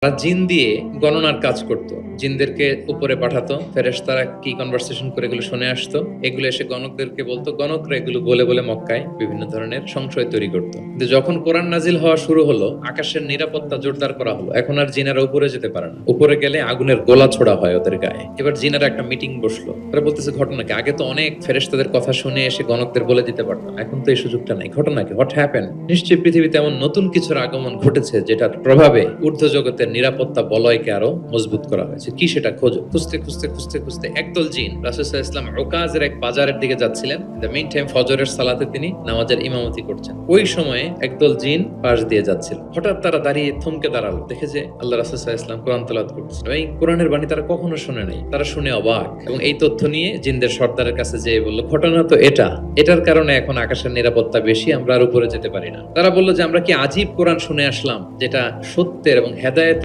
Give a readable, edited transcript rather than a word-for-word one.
তারা জিন দিয়ে গণনার কাজ করত। জিনদেরকে উপরে পাঠাতো, ফেরেশতারা কি কনভারসেশন করে এগুলো শুনে আসতো, এগুলো এসে গণকদেরকে বলতো, গণকরা এগুলো বলে বলে মক্কায় বিভিন্ন ধরনের সংশয় তৈরি করতো। কিন্তু যখন কোরআন নাজিল হওয়া শুরু হলো, আকাশের নিরাপত্তা জোরদার করা হলো, এখন আর জিনারা উপরে যেতে পারে না। উপরে গেলে আগুনের গোলা ছোড়া হয় ওদের গায়ে। এবার জিনারা একটা মিটিং বসলো, তারা বলতেছে ঘটনা কি? আগে তো অনেক ফেরেশতাদের কথা শুনে এসে গণকদের বলে দিতে পারতাম, এখন তো এই সুযোগটা নাই। ঘটনা কি? What happen? নিশ্চয়ই পৃথিবীতে এমন নতুন কিছুর আগমন ঘটেছে যেটার প্রভাবে ঊর্ধ্ব জগতের নিরাপত্তা বলয়কে আরো মজবুত করা হয়েছে। কি সেটা খোঁজো। খুঁজতে খুঁজতে খুঁজতে খুঁজতে একদল জিন রাসূল সাল্লাল্লাহু আলাইহি ওয়াসাল্লাম উকাজের এক বাজারের দিকে যাচ্ছিলেন। দ্য মেইন টাইম ফজরের সালাতে তিনি নামাজের ইমামতি করছেন। ওই সময়ে একদল জিন পাশ দিয়ে যাচ্ছিল। হঠাৎ তারা দাঁড়িয়ে থমকে দাঁড়ালো, দেখে যে আল্লাহ রাসূল সাল্লাল্লাহু আলাইহি ওয়াসাল্লাম কোরআন তেলাওয়াত করতেছেন। এই কোরআনের বাণী তারা কখনো শুনে নাই। তারা শুনে অবাক, এবং এই তথ্য নিয়ে জিনদের সর্দারের কাছে যেয়ে বলল, ঘটনা তো এটার কারণে এখন আকাশের নিরাপত্তা বেশি, আমরা আর উপরে যেতে পারি না। তারা বলল যে আমরা কি আজীব কোরআন শুনে আসলাম, যেটা সত্যের এবং হেদায়েতের